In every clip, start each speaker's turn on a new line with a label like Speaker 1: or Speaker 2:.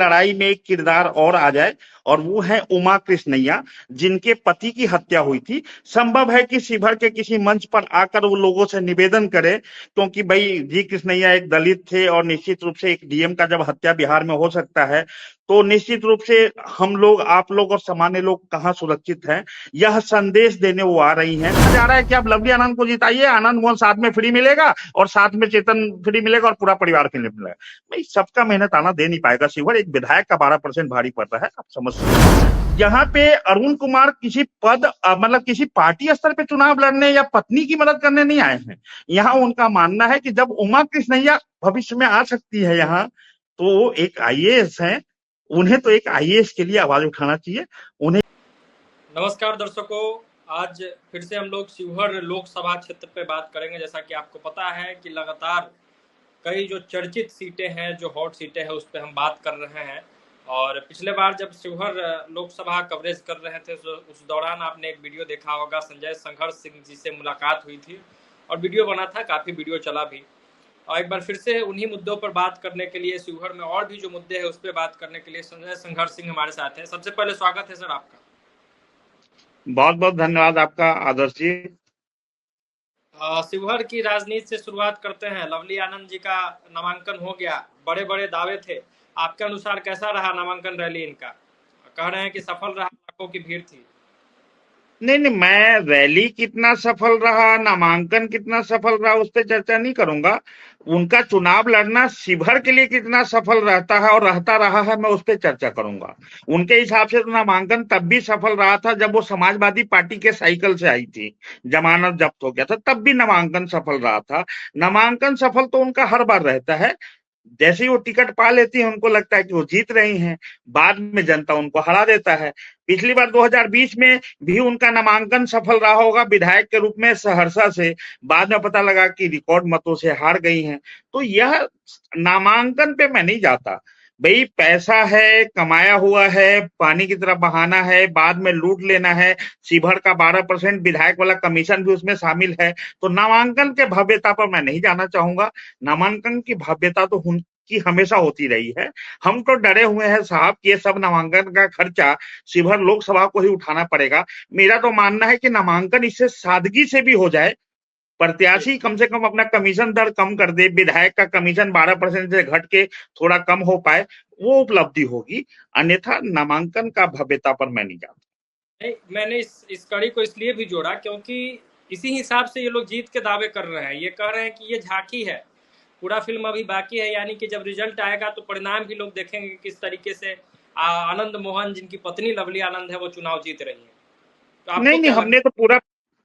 Speaker 1: लड़ाई में एक किरदार और आ जाए और वो है उमा कृष्णैया, जिनके पति की हत्या हुई थी। संभव है कि शिवहर के किसी मंच पर आकर वो लोगों से निवेदन करे, क्योंकि भाई जी कृष्णैया एक दलित थे और निश्चित रूप से एक डीएम का जब हत्या बिहार में हो सकता है तो निश्चित रूप से हम लोग, आप लोग और सामान्य लोग कहाँ सुरक्षित हैं, यह संदेश देने वो आ रही हैं। कहा जा रहा है कि आप लवली आनंद को जिताइए, आनंद मोहन साथ में फ्री मिलेगा और साथ में चेतन फ्री मिलेगा और पूरा परिवार फ्री मिलेगा। भाई सबका मेहनत आना दे नहीं पाएगा शिवहर, एक विधायक का 12% भारी पड़ रहा है, आप समझ सकते। यहाँ पे अरुण कुमार किसी पद मतलब किसी पार्टी स्तर पे चुनाव लड़ने या पत्नी की मदद करने नहीं आए हैं। यहाँ उनका मानना है कि जब उमा कृष्णैया भविष्य में आ सकती है यहाँ, तो एक आईएएस है, उन्हें तो एक आईएएस के लिए आवाज उठाना चाहिए उन्हें।
Speaker 2: नमस्कार दर्शकों, आज फिर से हम लोग शिवहर लोकसभा क्षेत्र पे बात करेंगे। जैसा कि आपको पता है कि लगातार कई जो चर्चित सीटें हैं, जो हॉट सीटें हैं, उस पर हम बात कर रहे हैं। और पिछले बार जब शिवहर लोकसभा कवरेज कर रहे थे तो उस दौरान आपने एक वीडियो देखा होगा, संजय संघर्ष सिंह जी से मुलाकात हुई थी और वीडियो बना था, काफ़ी वीडियो चला भी। और एक बार फिर से उन्हीं मुद्दों पर बात करने के लिए, शिवहर में और भी जो मुद्दे हैं उस पर बात करने के लिए संजय संघर्ष सिंह हमारे साथ हैं। सबसे पहले स्वागत है सर आपका।
Speaker 1: बहुत बहुत धन्यवाद आपका आदर्श जी।
Speaker 2: शिवहर की राजनीति से शुरुआत करते हैं। लवली आनंद जी का नामांकन हो गया, बड़े बड़े दावे थे। आपके अनुसार कैसा रहा नामांकन रैली इनका? कह रहे हैं कि सफल रहा, लाखों की भीड़ थी।
Speaker 1: नहीं, मैं रैली कितना सफल रहा, नामांकन कितना सफल रहा, उस पर चर्चा नहीं करूंगा। उनका चुनाव लड़ना शिवहर के लिए कितना सफल रहता है और रहता रहा है, मैं उस पर चर्चा करूंगा। उनके हिसाब से तो नामांकन तब भी सफल रहा था जब वो समाजवादी पार्टी के साइकिल से आई थी, जमानत जब्त हो गया था, तब भी नामांकन सफल रहा था। नामांकन सफल तो उनका हर बार रहता है। जैसे ही वो टिकट पा लेती है उनको लगता है कि वो जीत रही हैं, बाद में जनता उनको हरा देता है। पिछली बार 2020 में भी उनका नामांकन सफल रहा होगा विधायक के रूप में सहरसा से, बाद में पता लगा कि रिकॉर्ड मतों से हार गई हैं। तो यह नामांकन पे मैं नहीं जाता। भाई पैसा है, कमाया हुआ है, पानी की तरह बहाना है, बाद में लूट लेना है। शिवहर का 12% विधायक वाला कमीशन भी उसमें शामिल है। तो नामांकन के भव्यता पर मैं नहीं जाना चाहूंगा। नामांकन की भव्यता तो उनकी हमेशा होती रही है। हम तो डरे हुए हैं साहब कि ये सब नामांकन का खर्चा शिवहर लोकसभा को ही उठाना पड़ेगा। मेरा तो मानना है कि नामांकन इससे सादगी से भी हो जाए, प्रत्याशी कम से कम अपना कमीशन दर कम कर दे, विधायक का कमीशन 12% से घट के थोड़ा कम हो पाए, वो उपलब्धि होगी। अन्यथा नामांकन का भव्यता पर मैं नहीं जाता।
Speaker 2: नहीं, मैंने इस कड़ी को इसलिए भी जोड़ा क्योंकि इसी हिसाब से ये लोग जीत के दावे कर रहे हैं। ये कह रहे हैं कि ये झांकी है, पूरा फिल्म अभी बाकी है। यानी कि जब रिजल्ट आएगा तो परिणाम भी लोग देखेंगे किस तरीके से आनंद मोहन, जिनकी पत्नी लवली आनंद है, वो चुनाव जीत रही है। तो आपको
Speaker 1: नहीं,
Speaker 2: क्या
Speaker 1: हमने तो पूरा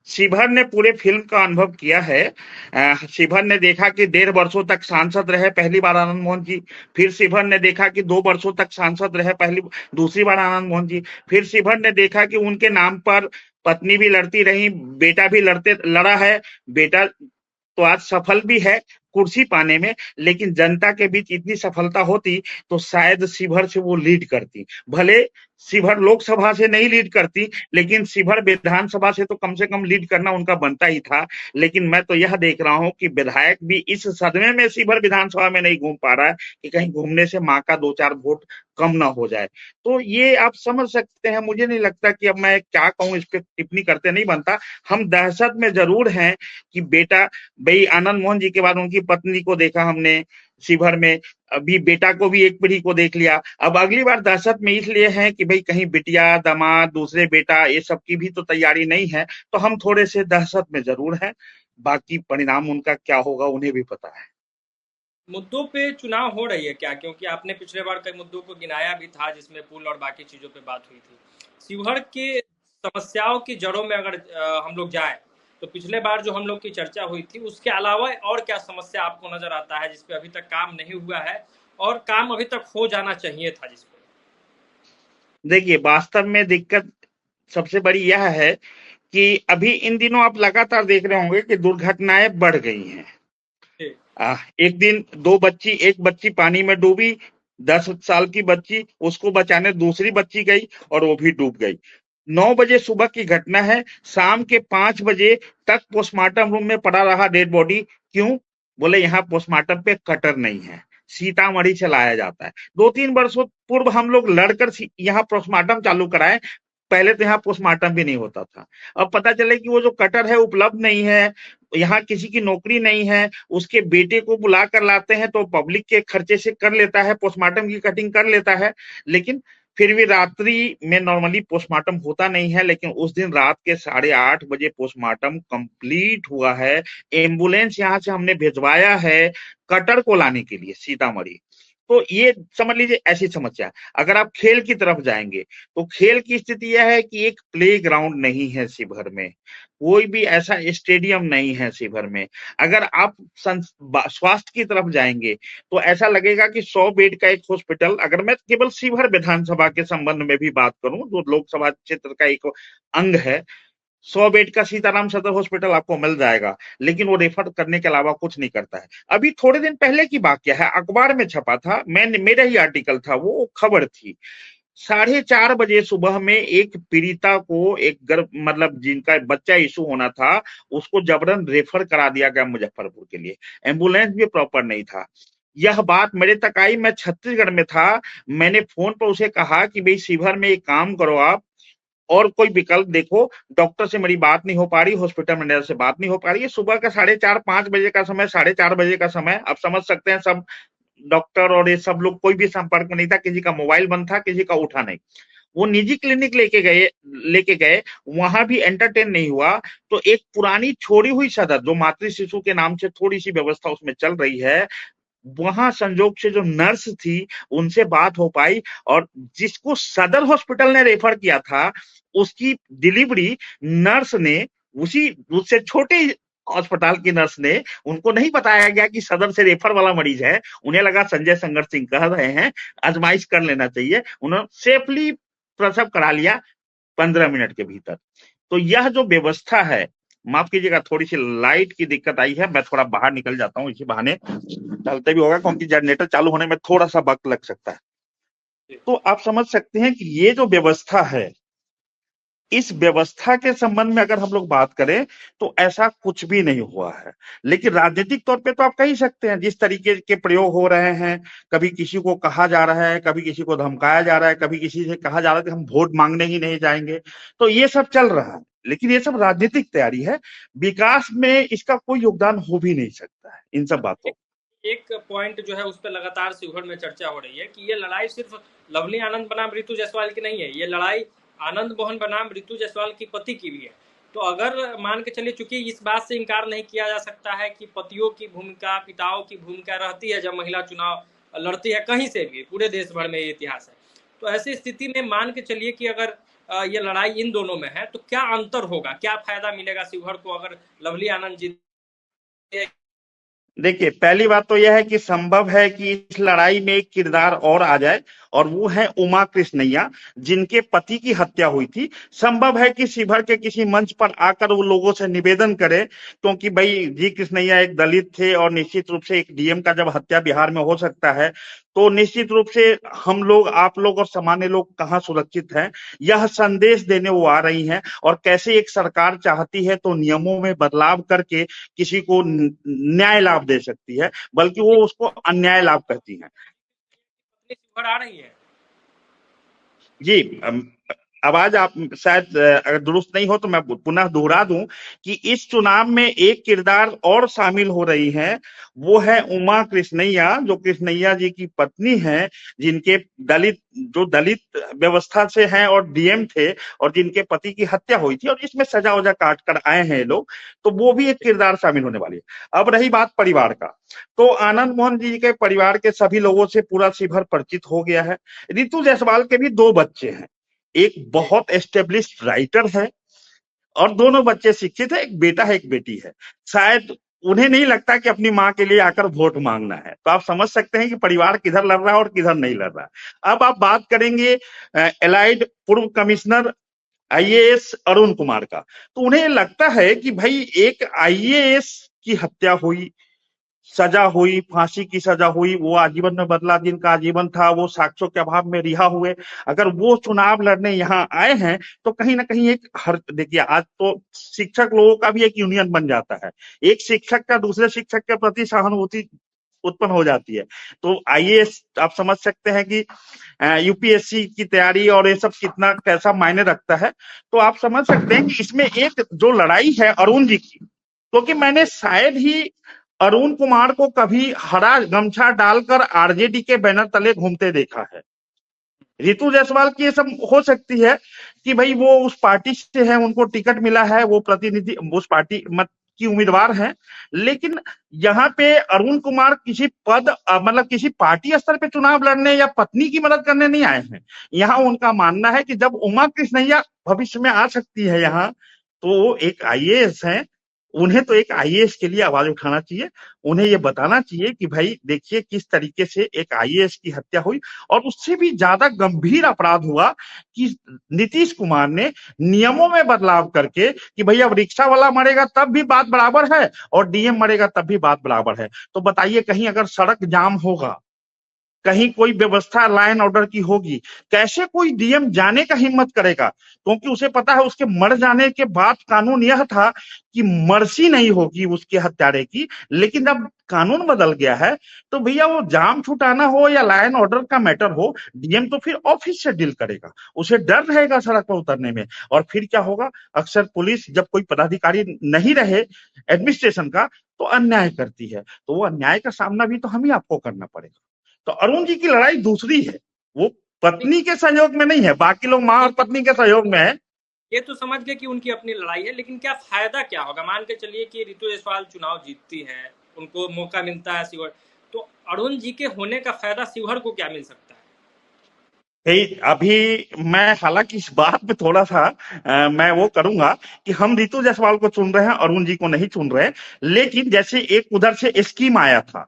Speaker 1: शिवहर ने पूरे फिल्म का अनुभव किया है। शिवहर ने देखा कि 1.5 वर्षों तक सांसद रहे पहली बार आनंद मोहन जी, फिर शिवहर ने देखा कि 2 वर्षों तक सांसद रहे दूसरी बार आनंद मोहन जी, फिर शिवहर ने देखा कि उनके नाम पर पत्नी भी लड़ती रही, बेटा भी लड़ा है। बेटा तो आज सफल भी है कुर्सी पाने में, लेकिन जनता के बीच इतनी सफलता होती तो शायद शिवहर से वो लीड करती। भले शिवहर लोकसभा से नहीं लीड करती, लेकिन शिवहर विधानसभा से तो कम से कम लीड करना उनका बनता ही था। लेकिन मैं तो यह देख रहा हूं कि विधायक भी इस सदमे में शिवहर विधानसभा में नहीं घूम पा रहा है कि कहीं घूमने से माँ का 2-4 वोट कम ना हो जाए। तो ये आप समझ सकते हैं। मुझे नहीं लगता कि अब मैं क्या कहूं, इस पे टिप्पणी करते नहीं बनता। हम दहशत में जरूर हैं कि बेटा, भाई आनंद मोहन जी के बाद उनकी पत्नी को देखा हमने शिवहर में, अभी बेटा को भी एक पीढ़ी को देख लिया। अब अगली बार दहशत में इसलिए है कि भाई कहीं बिटिया, दामाद, दूसरे बेटा, ये सब की भी तो तैयारी नहीं है। तो हम थोड़े से दहशत में जरूर हैं। बाकी परिणाम उनका क्या होगा उन्हें भी पता है।
Speaker 2: मुद्दों पे चुनाव हो रही है क्या? क्योंकि आपने पिछले बार कई मुद्दों को गिनाया भी था जिसमें पुल और बाकी चीजों पे बात हुई थी। शिवहर के समस्याओं की जड़ों में अगर हम लोग जाए तो पिछले बार जो हम लोग की चर्चा हुई थी उसके अलावा और क्या समस्या आपको नजर आता है जिसपे अभी तक काम नहीं हुआ है और काम अभी तक हो जाना चाहिए था जिसपे?
Speaker 1: देखिए, वास्तव में दिक्कत सबसे बड़ी यह है कि अभी इन दिनों आप लगातार देख रहे होंगे कि दुर्घटनाएं बढ़ गई हैं। एक दिन एक बच्ची पानी में डूबी, 10 साल की बच्ची, उसको बचाने दूसरी बच्ची गई और वो भी डूब गई। 9 बजे सुबह की घटना है, शाम के 5 बजे तक पोस्टमार्टम रूम में पड़ा रहा डेड बॉडी। क्यों? बोले यहाँ पोस्टमार्टम पे कटर नहीं है। सीतामढ़ी से लाया जाता है। 2-3 वर्षों पूर्व हम लोग लड़कर यहाँ पोस्टमार्टम चालू कराए। पहले तो यहाँ पोस्टमार्टम भी नहीं होता था। अब पता चले कि वो जो कटर है उपलब्ध नहीं है, यहाँ किसी की नौकरी नहीं है, उसके बेटे को बुला कर लाते हैं तो पब्लिक के खर्चे से कर लेता है, पोस्टमार्टम की कटिंग कर लेता है। लेकिन फिर भी रात्रि में नॉर्मली पोस्टमार्टम होता नहीं है, लेकिन उस दिन रात के 8:30 बजे पोस्टमार्टम कंप्लीट हुआ है। एम्बुलेंस यहाँ से हमने भिजवाया है कटर को लाने के लिए सीतामढ़ी। तो ये समझ लीजिए ऐसी समस्या है। अगर आप खेल की तरफ जाएंगे तो खेल की स्थिति यह है कि एक प्ले ग्राउंड नहीं है शिवहर में, कोई भी ऐसा स्टेडियम नहीं है शिवहर में। अगर आप स्वास्थ्य की तरफ जाएंगे तो ऐसा लगेगा कि 100 बेड का एक हॉस्पिटल, अगर मैं केवल शिवहर विधानसभा के संबंध में भी बात करूं जो लोकसभा क्षेत्र का एक अंग है, 100 बेड का सीताराम सदर हॉस्पिटल आपको मिल जाएगा, लेकिन वो रेफर करने के अलावा कुछ नहीं करता है। अभी थोड़े दिन पहले की बात क्या है, अखबार में छपा था, मेरा ही आर्टिकल था, वो खबर थी। 4:30 बजे सुबह में एक पीड़िता को एक गर्भ मतलब जिनका बच्चा इशू होना था, उसको जबरन रेफर करा दिया गया मुजफ्फरपुर के लिए। एम्बुलेंस भी प्रॉपर नहीं था। यह बात मेरे तक आई, मैं छत्तीसगढ़ में था। मैंने फोन पर उसे कहा कि भाई शिवहर में एक काम करो आप और कोई विकल्प देखो। डॉक्टर से मेरी बात नहीं हो पा रही, हॉस्पिटल मैनेजर से बात नहीं हो पा रही है। सुबह का 4:30-5 बजे का समय, 4:30 बजे का समय, आप समझ सकते हैं सब डॉक्टर और ये सब लोग कोई भी संपर्क में नहीं था, किसी का मोबाइल बंद था, किसी का उठा नहीं। वो निजी क्लिनिक लेके गए, वहां भी एंटरटेन नहीं हुआ। तो एक पुरानी छोड़ी हुई सदर जो मातृ शिशु के नाम से थोड़ी सी व्यवस्था उसमें चल रही है, वहां संजोग से जो नर्स थी उनसे बात हो पाई और जिसको सदर हॉस्पिटल ने रेफर किया था उसकी डिलीवरी नर्स ने, उसी उससे छोटे अस्पताल की नर्स ने, उनको नहीं बताया गया कि सदर से रेफर वाला मरीज है। उन्हें लगा संजय संगर सिंह कह रहे हैं, आजमाइश कर लेना चाहिए। उन्होंने सेफली प्रसव करा लिया 15 मिनट के भीतर। तो यह जो व्यवस्था है, माफ कीजिएगा थोड़ी सी लाइट की दिक्कत आई है, मैं थोड़ा बाहर निकल जाता हूँ, इसी बहाने चलते भी होगा क्योंकि जनरेटर चालू होने में थोड़ा सा वक्त लग सकता है। तो आप समझ सकते हैं कि ये जो व्यवस्था है, इस व्यवस्था के संबंध में अगर हम लोग बात करें तो ऐसा कुछ भी नहीं हुआ है। लेकिन राजनीतिक तौर पे तो आप कह ही सकते हैं, जिस तरीके के प्रयोग हो रहे हैं, कभी किसी को कहा जा रहा है, कभी किसी को धमकाया जा रहा है, कभी किसी से कहा जा रहा है कि हम वोट मांगने ही नहीं जाएंगे, तो ये सब चल रहा है। लेकिन ये सब राजनीतिक तैयारी है, विकास में इसका कोई योगदान हो भी नहीं सकता है इन सब बातों।
Speaker 2: एक पॉइंट जो है उस पर लगातार शिवहर में चर्चा हो रही है कि ये लड़ाई सिर्फ लवली आनंद बनाम रितु जायसवाल की नहीं है, ये लड़ाई आनंद मोहन बनाम रितु जायसवाल की पति की भी है। तो अगर मान के चलिए, चूंकि इस बात से इनकार नहीं किया जा सकता है कि पतियों की भूमिका, पिताओं की भूमिका रहती है जब महिला चुनाव लड़ती है, कहीं से भी, पूरे देश भर में ये इतिहास है। तो ऐसी स्थिति में मान के चलिए कि अगर ये लड़ाई इन दोनों में है तो क्या अंतर होगा, क्या फायदा मिलेगा शिवहर को अगर लवली आनंद जीते?
Speaker 1: देखिए, पहली बात तो यह है कि संभव है कि इस लड़ाई में एक किरदार और आ जाए और वो है उमा कृष्णैया, जिनके पति की हत्या हुई थी। संभव है कि शिवहर के किसी मंच पर आकर वो लोगों से निवेदन करे, क्योंकि भाई जी कृष्णैया एक दलित थे और निश्चित रूप से एक डीएम का जब हत्या बिहार में हो सकता है तो निश्चित रूप से हम लोग, आप लोग और सामान्य लोग कहाँ सुरक्षित हैं, यह संदेश देने वो आ रही हैं। और कैसे एक सरकार चाहती है तो नियमों में बदलाव करके किसी को न्याय लाभ दे सकती है, बल्कि वो उसको अन्याय लाभ कहती हैं।
Speaker 2: शिवहर आ रही है
Speaker 1: जी, आवाज आप शायद अगर दुरुस्त नहीं हो तो मैं पुनः दोहरा दूं कि इस चुनाव में एक किरदार और शामिल हो रही है, वो है उमा कृष्णैया, जो कृष्णैया जी की पत्नी है, जिनके दलित व्यवस्था से हैं और डीएम थे और जिनके पति की हत्या हुई थी और इसमें सजा वजा काट कर आए हैं लोग, तो वो भी एक किरदार शामिल होने वाली है। अब रही बात परिवार का, तो आनंद मोहन जी के परिवार के सभी लोगों से पूरा शिवहर परिचित हो गया है। रितु जायसवाल के भी 2 बच्चे हैं, एक बहुत एस्टेब्लिश्ड राइटर है और दोनों बच्चे शिक्षित है, एक बेटा है एक बेटी है। शायद उन्हें नहीं लगता कि अपनी मां के लिए आकर वोट मांगना है। तो आप समझ सकते हैं कि परिवार किधर लड़ रहा है और किधर नहीं लड़ रहा है। अब आप बात करेंगे एलाइड पूर्व कमिश्नर आईएएस अरुण कुमार का, तो उन्हें लगता है कि भाई एक आईएएस की हत्या हुई, सजा हुई, फांसी की सजा हुई, वो आजीवन में बदला, जिनका आजीवन था वो साक्ष्यों के अभाव में रिहा हुए, अगर वो चुनाव लड़ने यहाँ आए हैं तो कहीं ना कहीं एक देखिए, आज तो शिक्षक लोगों का भी एक यूनियन बन जाता है। एक शिक्षक का दूसरे शिक्षक के प्रति सहानुभूति उत्पन्न हो जाती है। तो आईएएस आप समझ सकते हैं कि यूपीएससी की तैयारी और ये सब कितना कैसा मायने रखता है। तो आप समझ सकते हैं कि इसमें एक जो लड़ाई है अरुण जी की, क्योंकि मैंने शायद ही अरुण कुमार को कभी हरा गमछा डालकर आरजेडी के बैनर तले घूमते देखा है। रितु जायसवाल की ये सब हो सकती है कि भाई वो उस पार्टी से है, उनको टिकट मिला है, वो प्रतिनिधि उस पार्टी मत की उम्मीदवार हैं, लेकिन यहाँ पे अरुण कुमार किसी पद मतलब किसी पार्टी स्तर पे चुनाव लड़ने या पत्नी की मदद करने नहीं आए हैं। यहाँ उनका मानना है कि जब उमा कृष्णैया भविष्य में आ सकती है यहाँ, तो एक आईएएस है, उन्हें तो एक आईएएस के लिए आवाज उठाना चाहिए, उन्हें ये बताना चाहिए कि भाई देखिए किस तरीके से एक आईएएस की हत्या हुई। और उससे भी ज्यादा गंभीर अपराध हुआ कि नीतीश कुमार ने नियमों में बदलाव करके कि भाई अब रिक्शा वाला मरेगा तब भी बात बराबर है और डीएम मरेगा तब भी बात बराबर है। तो बताइए कहीं अगर सड़क जाम होगा, कहीं कोई व्यवस्था लॉ एंड ऑर्डर की होगी, कैसे कोई डीएम जाने का हिम्मत करेगा? क्योंकि उसे पता है उसके मर जाने के बाद कानून यह था कि मर्सी नहीं होगी उसके हत्यारे की, लेकिन अब कानून बदल गया है। तो भैया वो जाम छुटाना हो या लॉ एंड ऑर्डर का मैटर हो, डीएम तो फिर ऑफिस से डील करेगा, उसे डर रहेगा सड़क पर उतरने में। और फिर क्या होगा, अक्सर पुलिस जब कोई पदाधिकारी नहीं रहे एडमिनिस्ट्रेशन का तो अन्याय करती है, तो वो अन्याय का सामना भी तो हम ही आपको करना पड़ेगा। तो अरुण जी की लड़ाई दूसरी है, वो पत्नी के सहयोग में नहीं है, बाकी लोग माँ और पत्नी के सहयोग में है।
Speaker 2: ये तो समझ गए कि उनकी अपनी लड़ाई है, लेकिन क्या फायदा क्या होगा? मान के चलिए कि रितु जायसवाल चुनाव जीतती है, उनको मौका मिलता है शिवहर, तो अरुण जी के होने का फायदा शिवहर को क्या मिल सकता है?
Speaker 1: अभी मैं हालांकि इस बात पे थोड़ा सा मैं वो करूंगा कि हम रितु जायसवाल को चुन रहे हैं, अरुण जी को नहीं चुन रहे। लेकिन जैसे एक उधर से स्कीम आया था,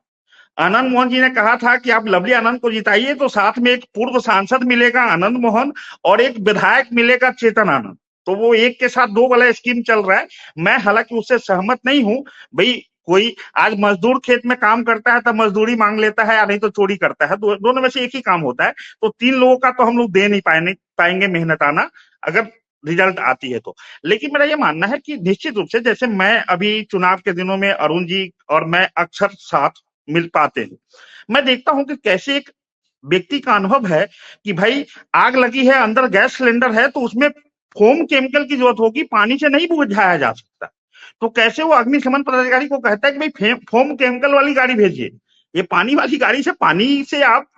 Speaker 1: आनंद मोहन जी ने कहा था कि आप लवली आनंद को जिताइए तो साथ में एक पूर्व सांसद मिलेगा आनंद मोहन और एक विधायक मिलेगा चेतन आनंद, तो वो एक के साथ दो वाला स्कीम चल रहा है। मैं हालांकि उससे सहमत नहीं हूं। भाई कोई आज मजदूर खेत में काम करता है तब मजदूरी मांग लेता है या नहीं तो चोरी करता है, दोनों में से एक ही काम होता है। तो तीन लोगों का तो हम लोग दे नहीं पाएंगे मेहनताना अगर रिजल्ट आती है तो। लेकिन मेरा ये मानना है कि निश्चित रूप से जैसे मैं अभी चुनाव के दिनों में अरुण जी और मैं अक्सर साथ मिल पाते हैं, मैं देखता हूं कि कैसे एक व्यक्ति का अनुभव है कि भाई आग लगी है, अंदर गैस सिलेंडर है तो उसमें फोम केमिकल की जरूरत होगी, पानी से नहीं बुझाया जा सकता। तो कैसे वो अग्निशमन पदाधिकारी को कहता है कि भाई फोम केमिकल वाली गाड़ी भेजिए, ये पानी वाली गाड़ी से पानी से आप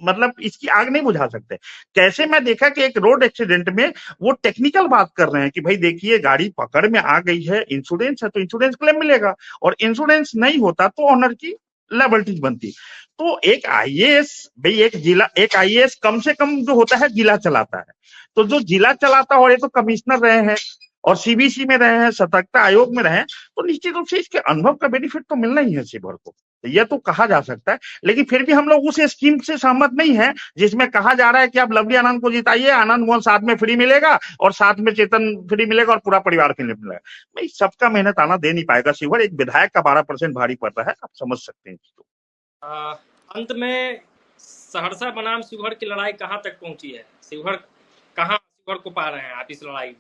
Speaker 1: मतलब इसकी आग नहीं बुझा सकते। कैसे मैं देखा कि एक रोड एक्सीडेंट में वो टेक्निकल बात कर रहे हैं कि भाई देखिए गाड़ी पकड़ में आ गई है, इंश्योरेंस है तो इंश्योरेंस क्लेम मिलेगा, और इंश्योरेंस नहीं होता तो ऑनर की लायबिलिटीज बनती। तो एक आईएएस भाई एक आईएएस कम से कम जो होता है जिला चलाता है, तो जो जिला चलाता है और ये तो कमिश्नर रहे हैं और सीबीसी में रहे हैं, सतर्कता आयोग में रहे, तो निश्चित रूप से इसके अनुभव का बेनिफिट तो मिलना ही है शिवहर को, तो यह तो कहा जा सकता है। लेकिन फिर भी हम लोग उस स्कीम से सहमत नहीं है जिसमें कहा जा रहा है कि आप लवली आनंद को जिताइए, आनंद मोहन साथ में फ्री मिलेगा और साथ में चेतन फ्री मिलेगा और पूरा परिवार फ्री मिलेगा। भाई सबका मेहनत आना दे नहीं पाएगा शिवहर, एक विधायक का 12% भारी पड़ रहा है, आप समझ सकते हैं।
Speaker 2: अंत में सहरसा बनाम शिवहर की लड़ाई कहाँ तक पहुंची है? शिवहर को पा रहे हैं आप इस लड़ाई में?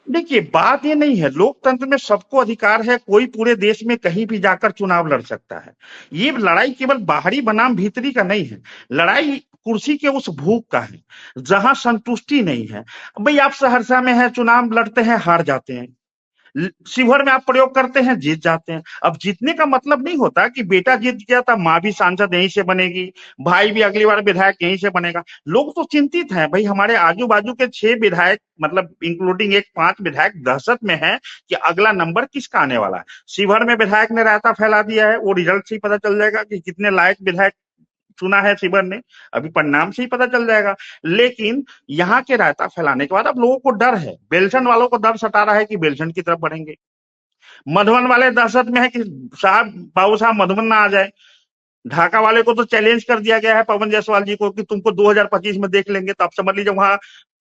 Speaker 1: देखिए बात ये नहीं है, लोकतंत्र में सबको अधिकार है, कोई पूरे देश में कहीं भी जाकर चुनाव लड़ सकता है। ये लड़ाई केवल बाहरी बनाम भीतरी का नहीं है, लड़ाई कुर्सी के उस भूख का है जहां संतुष्टि नहीं है। भाई आप सहरसा में है, चुनाव लड़ते हैं, हार जाते हैं, शिवहर में आप प्रयोग करते हैं, जीत जाते हैं। अब जीतने का मतलब नहीं होता कि बेटा जीत गया था माँ भी सांसद यहीं से बनेगी, भाई भी अगली बार विधायक यहीं से बनेगा। लोग तो चिंतित हैं, भाई हमारे आजू बाजू के 6 विधायक मतलब इंक्लूडिंग एक 5 विधायक दहशत में है कि अगला नंबर किसका आने वाला है। शिवहर में विधायक ने रायता फैला दिया है, वो रिजल्ट से ही पता चल जाएगा कि कितने लायक विधायक चुना है शिवहर ने, अभी परिणाम से ही पता चल जाएगा। लेकिन यहाँ के रायता फैलाने के बाद अब लोगों को डर है, बेलछन वालों को डर सता रहा है कि बेलछन की तरफ बढ़ेंगे, मधुबन वाले दहशत में है कि साहब बाबू साहब मधुबन ना आ जाए, ढाका वाले को तो चैलेंज कर दिया गया है पवन जायसवाल जी को कि तुमको 2025 में देख लेंगे। तो आप समझ लीजिए वहां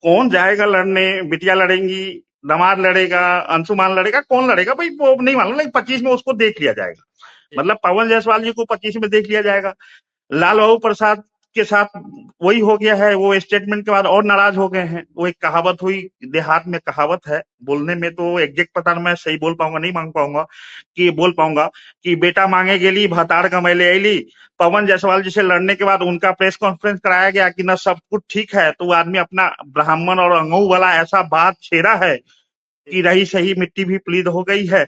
Speaker 1: कौन जाएगा लड़ने, बिटिया लड़ेंगी, दामाद लड़ेगा, अंशुमान लड़ेगा, कौन लड़ेगा भाई वो नहीं मालूम, लेकिन 25 में उसको देख लिया जाएगा। मतलब पवन जायसवाल जी को 25 में देख लिया जाएगा। लाल बाबू प्रसाद के साथ वही हो गया है, वो स्टेटमेंट के बाद और नाराज हो गए हैं। वो एक कहावत हुई, देहात में कहावत है, बोलने में तो एग्जैक्ट पता नहीं मैं सही बोल पाऊंगा नहीं मांग पाऊंगा कि बोल पाऊंगा कि बेटा मांगे गेली भताड़ कमैले ऐली। पवन जायसवाल जी से लड़ने के बाद उनका प्रेस कॉन्फ्रेंस कराया गया कि ना सब कुछ ठीक है, तो वो आदमी अपना ब्राह्मण और अंगऊ वाला ऐसा बात छेड़ा है कि रही सही मिट्टी भी पलीद हो गई है।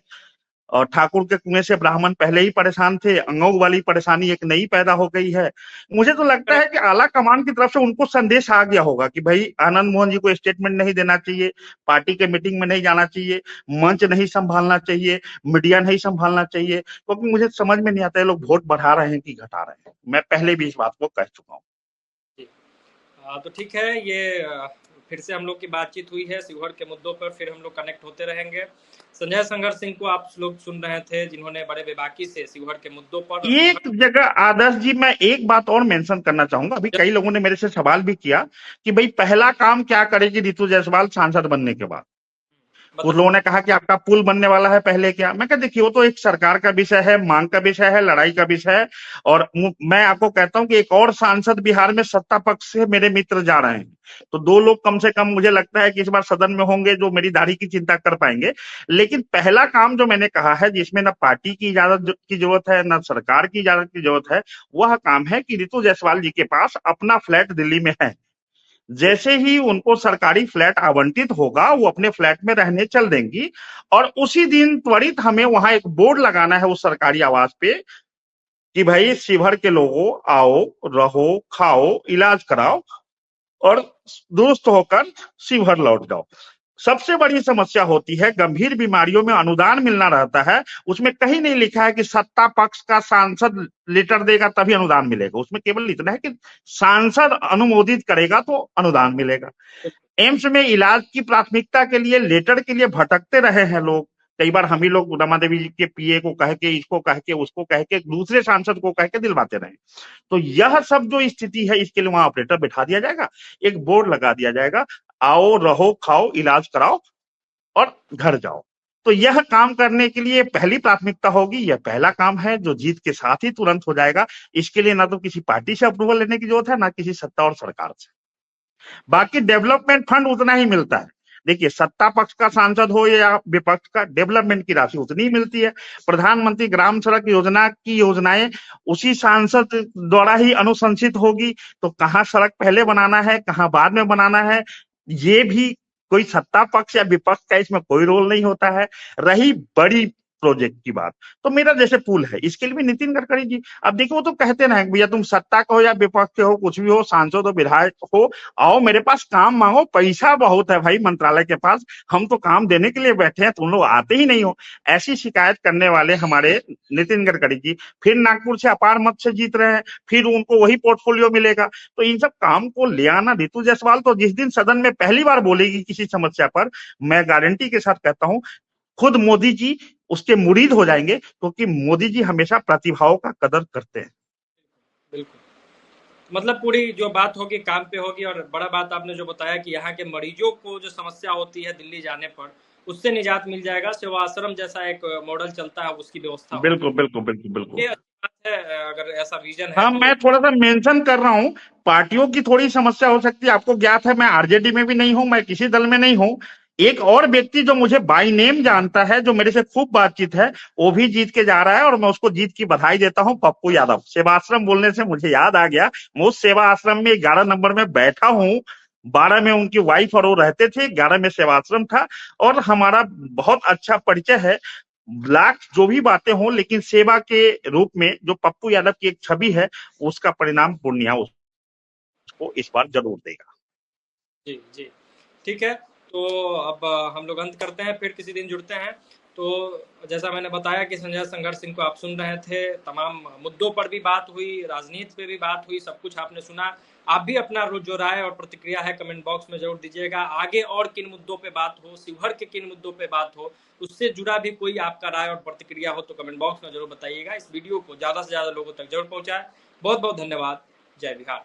Speaker 1: और ठाकुर के कुएं से ब्राह्मण पहले ही परेशान थे, अंगों वाली परेशानी एक नई पैदा हो गई है। मुझे तो लगता है कि आला कमान की तरफ से उनको संदेश आ गया होगा कि भाई आनंद मोहन जी को स्टेटमेंट नहीं देना चाहिए, पार्टी के मीटिंग में नहीं जाना चाहिए, मंच नहीं संभालना चाहिए, मीडिया नहीं संभालना चाहिए, क्योंकि मुझे समझ में नहीं आता है लोग वोट बढ़ा रहे हैं कि घटा रहे हैं। मैं पहले भी इस बात को कह चुका हूँ।
Speaker 2: तो ठीक है, ये फिर से हम लोग की बातचीत हुई है शिवहर के मुद्दों पर, फिर हम लोग कनेक्ट होते रहेंगे। संजय संघर्ष सिंह को आप लोग सुन रहे थे, जिन्होंने बड़े बेबाकी से शिवहर के मुद्दों पर
Speaker 1: एक जगह आदर्श जी मैं एक बात और मेंशन करना चाहूंगा, अभी कई लोगों ने मेरे से सवाल भी किया कि भाई पहला काम क्या करेगी रितु जायसवाल सांसद बनने के बाद। कुछ लोगों ने कहा कि आपका पुल बनने वाला है, पहले क्या। मैं कहा देखिए वो तो एक सरकार का विषय है, मांग का विषय है, लड़ाई का विषय है। और मैं आपको कहता हूं कि एक और सांसद बिहार में सत्ता पक्ष से मेरे मित्र जा रहे हैं, तो 2 लोग कम से कम मुझे लगता है कि इस बार सदन में होंगे जो मेरी दाढ़ी की चिंता कर पाएंगे। लेकिन पहला काम जो मैंने कहा है, जिसमें ना पार्टी की इजाजत की जरूरत है, ना सरकार की इजाजत की जरूरत है, वह काम है कि रितु जायसवाल जी के पास अपना फ्लैट दिल्ली में है। जैसे ही उनको सरकारी फ्लैट आवंटित होगा वो अपने फ्लैट में रहने चल देंगी, और उसी दिन त्वरित हमें वहां एक बोर्ड लगाना है उस सरकारी आवास पे कि भाई शिवहर के लोगों आओ, रहो, खाओ, इलाज कराओ और दुरुस्त होकर शिवहर लौट जाओ। सबसे बड़ी समस्या होती है गंभीर बीमारियों में अनुदान मिलना रहता है, उसमें कहीं नहीं लिखा है कि सत्ता पक्ष का सांसद लेटर देगा तभी अनुदान मिलेगा। उसमें केवल इतना है कि सांसद अनुमोदित करेगा तो अनुदान मिलेगा। एम्स में इलाज की प्राथमिकता के लिए लेटर के लिए भटकते रहे हैं लोग। कई बार हम ही लोग रमा देवी जी के पीए को कह के, इसको कह के, उसको कह के, दूसरे सांसद को कह के दिलवाते रहे। तो यह सब जो स्थिति है, इसके लिए वहां ऑपरेटर बैठा दिया जाएगा, एक बोर्ड लगा दिया जाएगा, आओ, रहो, खाओ, इलाज कराओ और घर जाओ। तो यह काम करने के लिए पहली प्राथमिकता होगी, यह पहला काम है जो जीत के साथ ही तुरंत हो जाएगा। इसके लिए ना तो किसी पार्टी से अप्रूवल लेने की जरूरत है, ना किसी सत्ता और सरकार से। बाकी डेवलपमेंट फंड उतना ही मिलता है। देखिए सत्ता पक्ष का सांसद हो या विपक्ष का, डेवलपमेंट की राशि उतनी ही मिलती है। प्रधानमंत्री ग्राम सड़क योजना की योजनाएं उसी सांसद द्वारा ही अनुशंसित होगी, तो कहाँ सड़क पहले बनाना है, कहाँ बाद में बनाना है, ये भी कोई सत्ता पक्ष या विपक्ष का इसमें कोई रोल नहीं होता है। रही बड़ी प्रोजेक्ट की बात, तो मेरा जैसे पुल है, इसके लिए भी नितिन गडकरी जी, अब देखिए वो तो कहते ना भैया तुम सत्ता का हो या विपक्ष के हो, कुछ भी हो, सांसद हो, विधायक हो, आओ मेरे पास काम मांगो, पैसा बहुत है भाई मंत्रालय के पास, हम तो काम देने के लिए बैठे हैं, तुम लोग आते ही नहीं हो। ऐसी शिकायत करने वाले हमारे नितिन गडकरी जी फिर नागपुर से अपार मत से जीत रहे हैं, फिर उनको वही पोर्टफोलियो मिलेगा। तो इन सब काम को ले आना, रितु जायसवाल तो जिस दिन सदन में पहली बार बोलेगी किसी समस्या पर, मैं गारंटी के साथ कहता हूं खुद मोदी जी उसके मुरीद हो जाएंगे, क्योंकि मोदी जी हमेशा प्रतिभाओं का कदर करते हैं।
Speaker 2: बिल्कुल, मतलब पूरी जो बात होगी काम पे होगी। और बड़ा बात आपने जो बताया कि यहाँ के मरीजों को जो समस्या होती है दिल्ली जाने पर, उससे निजात मिल जाएगा। सेवा आश्रम जैसा एक मॉडल चलता है, उसकी व्यवस्था होगी।
Speaker 1: बिल्कुल बिल्कुल बिल्कुल बिल्कुल।
Speaker 2: ये अच्छी बात है, अगर ऐसा विजन है
Speaker 1: हाँ,
Speaker 2: तो।
Speaker 1: मैं थोड़ा सा मेंशन कर रहा हूँ, पार्टियों की थोड़ी समस्या हो सकती है, आपको ज्ञात है मैं आरजेडी में भी नहीं हूँ, मैं किसी दल में नहीं हूँ। एक और व्यक्ति जो मुझे बाय नेम जानता है, जो मेरे से खूब बातचीत है, वो भी जीत के जा रहा है और मैं उसको जीत की बधाई देता हूँ, पप्पू यादव। सेवा आश्रम बोलने से मुझे याद आ गया, मैं उस सेवा आश्रम में 11 नंबर में बैठा हूँ। 12 में उनकी वाइफ और वो रहते थे, 11 में सेवा आश्रम था, और हमारा बहुत अच्छा परिचय है। लाख जो भी बातें हों, लेकिन सेवा के रूप में जो पप्पू यादव की एक छवि है, उसका परिणाम पूर्णिया उसको इस बार जरूर देगा।
Speaker 2: जी जी, ठीक है। तो अब हम लोग अंत करते हैं, फिर किसी दिन जुड़ते हैं। तो जैसा मैंने बताया कि संजय संघर्ष सिंह को आप सुन रहे थे, तमाम मुद्दों पर भी बात हुई, राजनीति पे भी बात हुई, सब कुछ आपने सुना। आप भी अपना जो राय और प्रतिक्रिया है कमेंट बॉक्स में जरूर दीजिएगा। आगे और किन मुद्दों पे बात हो, शिवहर के किन मुद्दों पे बात हो, उससे जुड़ा भी कोई आपका राय और प्रतिक्रिया हो तो कमेंट बॉक्स में जरूर बताइएगा। इस वीडियो को ज़्यादा से ज़्यादा लोगों तक जरूर पहुँचाए। बहुत बहुत धन्यवाद। जय बिहार।